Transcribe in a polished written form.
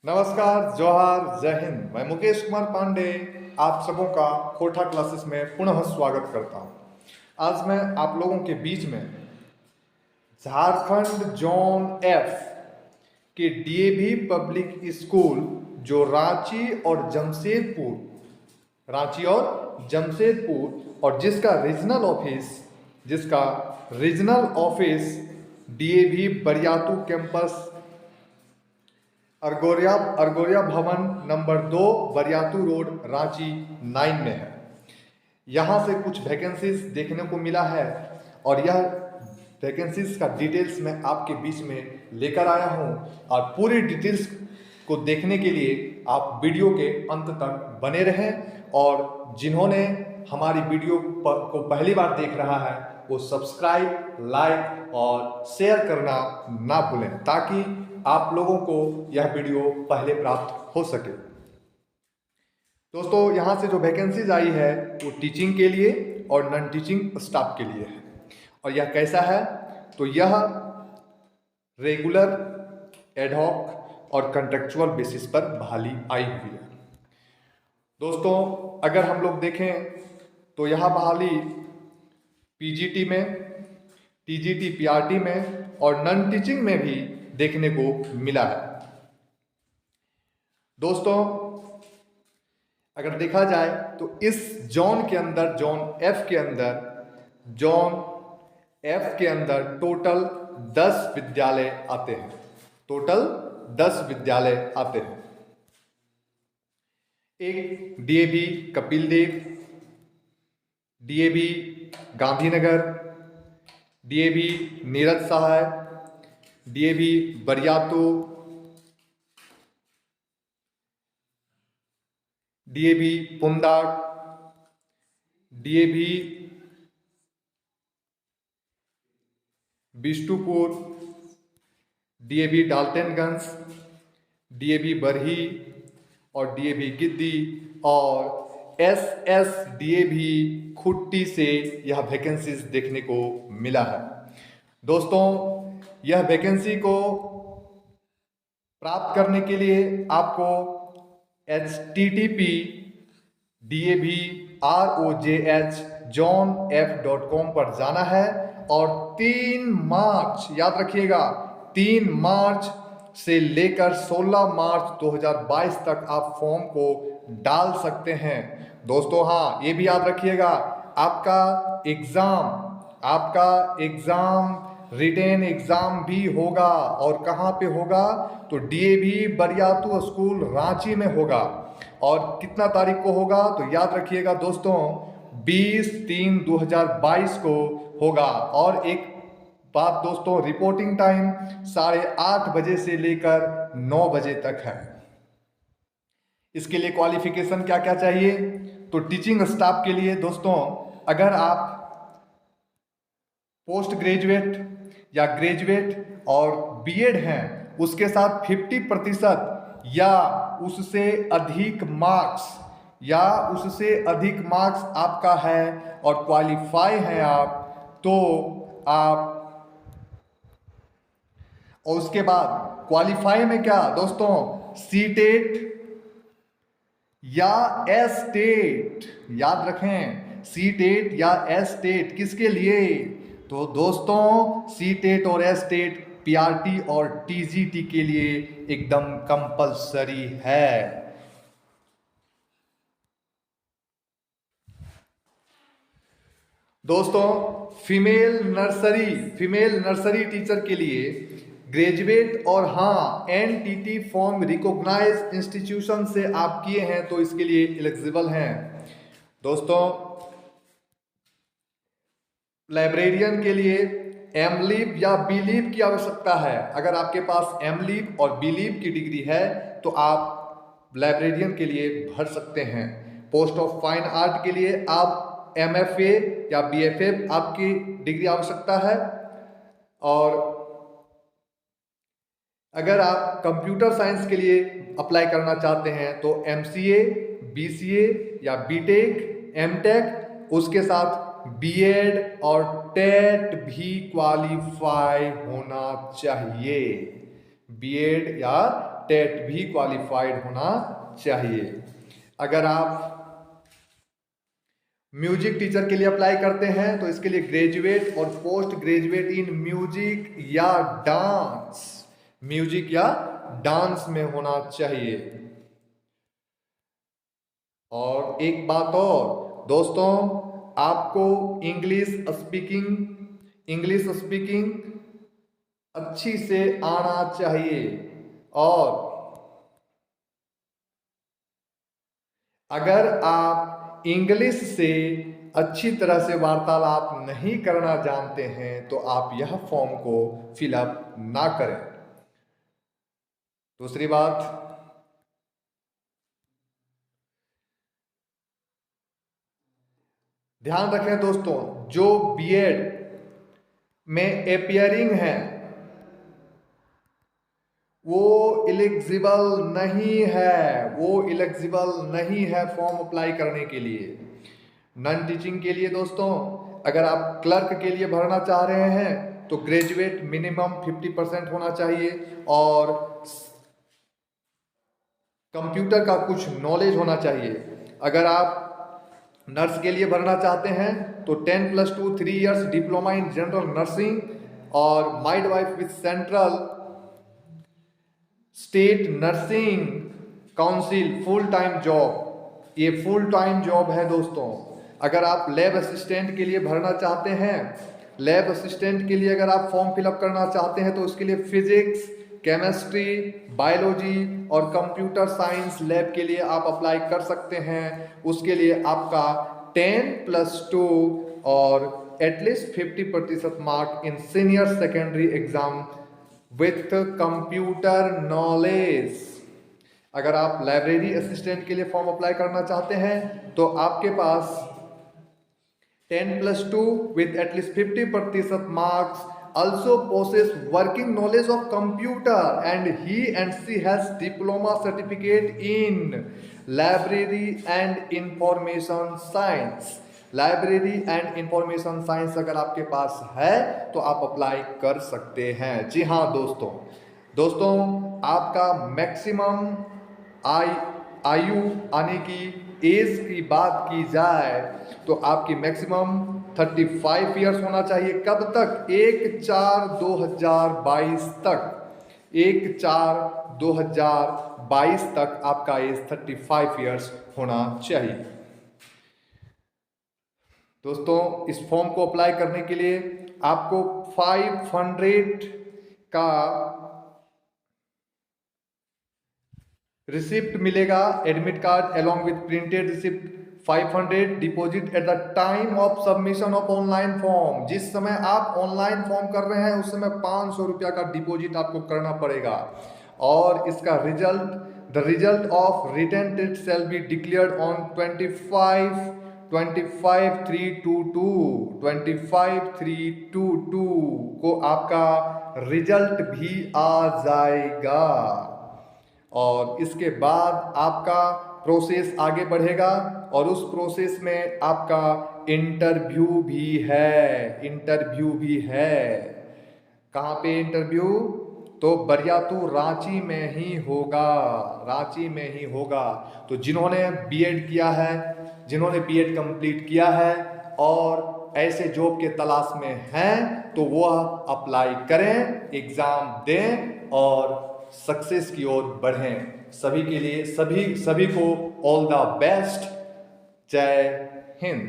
नमस्कार, जोहार, जय हिंद। मैं मुकेश कुमार पांडे आप सबों का कोठा क्लासेस में पुनः स्वागत करता हूं। आज मैं आप लोगों के बीच में झारखंड जोन एफ के डीएवी पब्लिक स्कूल जो रांची और जमशेदपुर और जिसका regional office DAV Bariatu campus Argoria भवन नंबर 2 बरियातू रोड रांची 9 में है। यहाँ से कुछ वैकेंसीज देखने को मिला है और यह वैकेंसीज का डिटेल्स मैं आपके बीच में लेकर आया हूँ और पूरी डिटेल्स को देखने के लिए आप वीडियो के अंत तक बने रहें और जिन्होंने हमारी वीडियो को पहली बार देख रहा है वो सब्सक्राइब, लाइक और शेयर करना ना भूलें ताकि आप लोगों को यह वीडियो पहले प्राप्त हो सके। दोस्तों, यहाँ से जो वैकेंसीज आई है वो टीचिंग के लिए और नॉन टीचिंग स्टाफ के लिए है। और यह कैसा है तो यह रेगुलर, एडहॉक और कॉन्ट्रेक्चुअल बेसिस पर बहाली आई हुई है। दोस्तों, अगर हम लोग देखें तो यह बहाली पीजीटी में, टीजीटी पीआरटी में और नॉन टीचिंग में भी देखने को मिला है। दोस्तों, अगर देखा जाए तो इस जोन एफ के अंदर टोटल 10 विद्यालय आते हैं। एक DAV Kapil Dev, DAV Gandhinagar, DAV Neeraj Sahay, DAV Bariatu, DAV Pundag, DAV Bistupur, DAV Daltonganj, DAV Barhi और डीएवी गिद्दी और एसएसडीएवी खुट्टी से यह वैकेंसीज देखने को मिला है। दोस्तों, यह वैकेंसी को प्राप्त करने के लिए आपको http://davroJH.com पर जाना है और 3 मार्च, याद रखिएगा, 3 मार्च से लेकर 16 मार्च 2022 तक आप फॉर्म को डाल सकते हैं। दोस्तों, हाँ, ये भी याद रखिएगा, आपका एग्जाम रिटेन एग्जाम भी होगा। और कहाँ पे होगा तो डीएवी बरियातू स्कूल रांची में होगा। और कितना तारीख को होगा तो याद रखिएगा दोस्तों, 20/3/2022 को होगा। और एक बात दोस्तों, रिपोर्टिंग टाइम 8:30 बजे से लेकर 9 बजे तक है। इसके लिए क्वालिफिकेशन क्या क्या चाहिए तो टीचिंग स्टाफ के लिए दोस्तों, अगर आप पोस्ट ग्रेजुएट या ग्रेजुएट और बीएड हैं, उसके साथ 50% या उससे अधिक मार्क्स आपका है और क्वालिफाई हैं आप, तो आप, और उसके बाद क्वालिफाई में क्या दोस्तों, सीटेट या एस्टेट, याद रखें, सीटेट या एस्टेट किसके लिए तो दोस्तों, सीटेट और एस्टेट पीआरटी और टीजीटी के लिए एकदम कंपलसरी है। दोस्तों, फीमेल नर्सरी टीचर के लिए ग्रेजुएट और हाँ एनटीटी फॉर्म रिकॉग्नाइज इंस्टीट्यूशन से आप किए हैं तो इसके लिए एलिजिबल हैं। दोस्तों, लाइब्रेरियन के लिए एमलीव या बीलीव की आवश्यकता है। अगर आपके पास एमलीव और बीलीव की डिग्री है तो आप लाइब्रेरियन के लिए भर सकते हैं। पोस्ट ऑफ फाइन आर्ट के लिए आप एमएफए या बीएफए आपकी डिग्री आवश्यकता है। और अगर आप कंप्यूटर साइंस के लिए अप्लाई करना चाहते हैं तो एमसीए, बीसीए या बीटेक, एमटेक, उसके साथ बीएड और टेट भी क्वालिफाई होना चाहिए। बीएड या टेट भी क्वालिफाइड होना चाहिए। अगर आप म्यूजिक टीचर के लिए अप्लाई करते हैं तो इसके लिए ग्रेजुएट और पोस्ट ग्रेजुएट इन म्यूजिक या डांस, म्यूजिक या डांस में होना चाहिए। और एक बात और दोस्तों, आपको इंग्लिश स्पीकिंग अच्छी से आना चाहिए। और अगर आप इंग्लिश से अच्छी तरह से वार्तालाप नहीं करना जानते हैं तो आप यह फॉर्म को फिलअप ना करें। दूसरी बात, ध्यान रखें दोस्तों, जो बीएड में एपियरिंग है वो एलिजिबल नहीं है फॉर्म अप्लाई करने के लिए। नॉन टीचिंग के लिए दोस्तों, अगर आप क्लर्क के लिए भरना चाह रहे हैं तो ग्रेजुएट मिनिमम 50% होना चाहिए और कंप्यूटर का कुछ नॉलेज होना चाहिए। अगर आप नर्स के लिए भरना चाहते हैं तो 10+2 3 years diploma in general nursing और midwife with central state nursing council full time job, ये फुल टाइम जॉब है दोस्तों। अगर आप लैब असिस्टेंट के लिए भरना चाहते हैं, लैब असिस्टेंट के लिए अगर आप फॉर्म फिलअप करना चाहते हैं तो उसके लिए फिजिक्स, केमिस्ट्री, बायोलॉजी और कंप्यूटर साइंस लैब के लिए आप अप्लाई कर सकते हैं। उसके लिए आपका 10+2 और at least 50% mark in senior secondary exam with computer knowledge. अगर आप लाइब्रेरी असिस्टेंट के लिए फॉर्म अप्लाई करना चाहते हैं तो आपके पास 10+2 with at least 50% marks, also possess working knowledge of computer and he and she has diploma certificate in library and information science। Library and information science अगर आपके पास है तो आप अप्लाई कर सकते हैं। जी हाँ दोस्तों, आपका मैक्सिमम आयु आने की एज की बात की जाए तो आपकी मैक्सिमम 35 इयर्स होना चाहिए। कब तक? 1/4/2022 तक, 1/4/2022 तक आपका एज 35 इयर्स होना चाहिए। दोस्तों, इस फॉर्म को अप्लाई करने के लिए आपको 500 का रिसिप्ट मिलेगा, admit card along with printed receipt. 500 deposit at the time of submission of online form. जिस समय आप ऑनलाइन फॉर्म कर रहे हैं उस समय 500 रुपया का डिपॉजिट आपको करना पड़ेगा। और इसका the result of written test shall be declared on 25/3/22 को आपका रिजल्ट भी आ जाएगा। और इसके बाद आपका प्रोसेस आगे बढ़ेगा और उस प्रोसेस में आपका इंटरव्यू भी है। कहाँ पे इंटरव्यू? तो बरियातू रांची में ही होगा। तो जिन्होंने बीएड किया है, जिन्होंने बीएड कंप्लीट किया है और ऐसे जॉब के तलाश में हैं तो वह अप्लाई करें, एग्जाम दें और सक्सेस की ओर बढ़ें। सभी के लिए सभी को ऑल द बेस्ट। जय हिंद।